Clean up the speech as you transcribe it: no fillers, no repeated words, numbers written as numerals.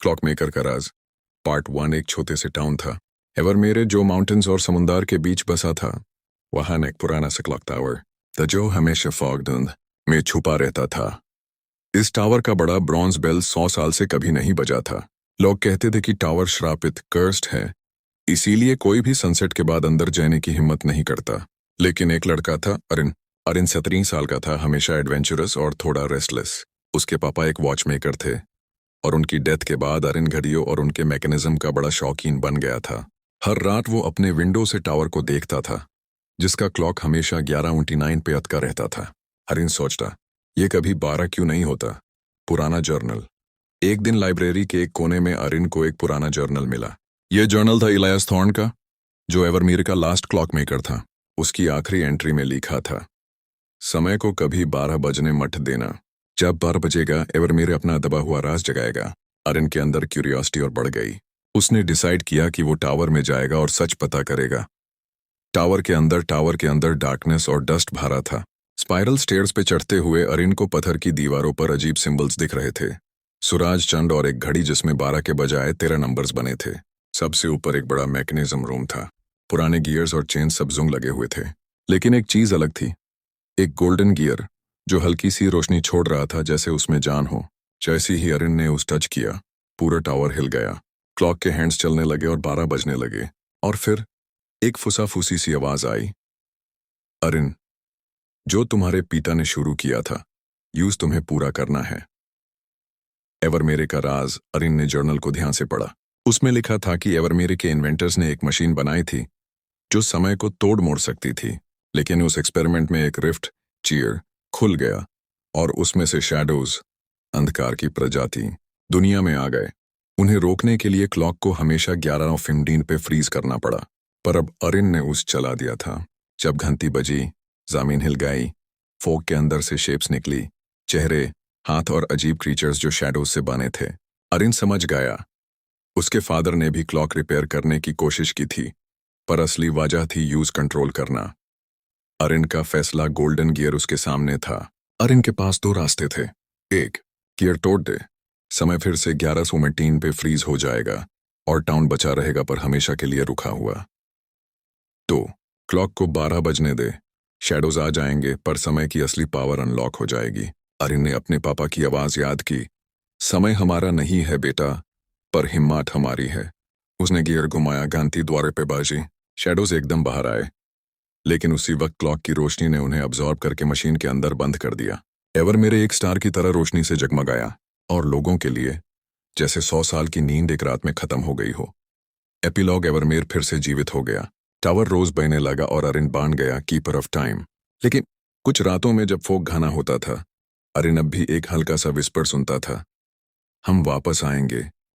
क्लॉकमेकर का राज पार्ट 1। एक छोटे से टाउन था एवरमेरे जो माउंटेन्स और समुंदर के बीच बसा था। वहां एक पुराना सा क्लॉक टावर था जो हमेशा फॉग धुंध में छुपा रहता था। इस टावर का बड़ा ब्रॉन्ज बेल 100 साल से कभी नहीं बजा था। लोग कहते थे कि टावर श्रापित कर्स्ड है, इसीलिए कोई भी सनसेट के बाद अंदर जाने की हिम्मत नहीं करता। लेकिन एक लड़का था अरिन। अरिन 17 साल का था, हमेशा एडवेंचरस और थोड़ा रेस्टलेस। उसके पापा एक वॉचमेकर थे और उनकी डेथ के बाद अरिन घड़ियों और उनके मैकेनिज्म का बड़ा शौकीन बन गया था। हर रात वो अपने विंडो से टावर को देखता था, जिसका क्लॉक हमेशा 11:29 पे अटका रहता था। अरिन सोचता, ये कभी 12 क्यों नहीं होता। पुराना जर्नल। एक दिन लाइब्रेरी के एक कोने में अरिन को एक पुराना जर्नल मिला। यह जर्नल था इलियास थॉर्न का, जो एवरमेरे का लास्ट क्लॉक मेकर था। उसकी आखिरी एंट्री में लिखा था, समय को कभी 12 बजने मत देना। जब 12 बजेगा एवरमेरे अपना दबा हुआ राज जगाएगा। अरिन के अंदर क्यूरियोसिटी और बढ़ गई। उसने डिसाइड किया कि वो टावर में जाएगा और सच पता करेगा। टावर के अंदर डार्कनेस और डस्ट भरा था। स्पाइरल स्टेयर्स पे चढ़ते हुए अरिन को पत्थर की दीवारों पर अजीब सिंबल्स दिख रहे थे। सूरज, चंद और एक घड़ी जिसमें 12 के बजाय 13 नंबर्स बने थे। सबसे ऊपर एक बड़ा मैकेनिज्म रूम था। पुराने गियर्स और चेन सब जुंग लगे हुए थे, लेकिन एक चीज अलग थी। एक गोल्डन गियर जो हल्की सी रोशनी छोड़ रहा था, जैसे उसमें जान हो। जैसे ही अरिन ने उस टच किया, पूरा टावर हिल गया। क्लॉक के हैंड्स चलने लगे और 12 बजने लगे। और फिर एक फुसा-फूसी सी आवाज आई, अरिन, जो तुम्हारे पिता ने शुरू किया था, यूज तुम्हें पूरा करना है। एवरमेरे का राज। अरिन ने जर्नल को ध्यान से पढ़ा। उसमें लिखा था कि एवरमेरे के इन्वेंटर्स ने एक मशीन बनाई थी जो समय को तोड़ मोड़ सकती थी, लेकिन उस एक्सपेरिमेंट में एक रिफ्ट चीयर खुल गया और उसमें से शैडोज, अंधकार की प्रजाति, दुनिया में आ गए। उन्हें रोकने के लिए क्लॉक को हमेशा 11:15 पे फ्रीज करना पड़ा, पर अब अरिन ने उस चला दिया था। जब घंटी बजी, जमीन हिल गई, फोग के अंदर से शेप्स निकली, चेहरे, हाथ और अजीब क्रीचर्स जो शैडोज से बने थे। अरिन समझ गया, उसके फादर ने भी क्लॉक रिपेयर करने की कोशिश की थी, पर असली वजह थी यूज कंट्रोल करना। अरिन का फैसला गोल्डन गियर उसके सामने था। अरिन के पास 2 रास्ते थे। एक, गियर तोड़ दे, समय फिर से 11:19 पे फ्रीज हो जाएगा और टाउन बचा रहेगा पर हमेशा के लिए रुका हुआ। 2, क्लॉक को 12 बजने दे, शैडोज आ जाएंगे पर समय की असली पावर अनलॉक हो जाएगी। अरिन ने अपने पापा की आवाज याद की, समय हमारा नहीं है बेटा, पर हिम्मत हमारी है। उसने गियर घुमाया, घंटी द्वारे पे बाजी, शैडोज एकदम बाहर आए, लेकिन उसी वक्त क्लॉक की रोशनी ने उन्हें अब्जॉर्ब करके मशीन के अंदर बंद कर दिया। एवरमेरे एक स्टार की तरह रोशनी से जगमगाया और लोगों के लिए जैसे 100 साल की नींद एक रात में खत्म हो गई हो। एपिलॉग। एवरमेर फिर से जीवित हो गया। टावर रोज बहने लगा और अरिन बन गया कीपर ऑफ टाइम। लेकिन कुछ रातों में जब फोग घना होता था, अरिन अब भी एक हल्का सा विस्पर सुनता था, हम वापस आएंगे,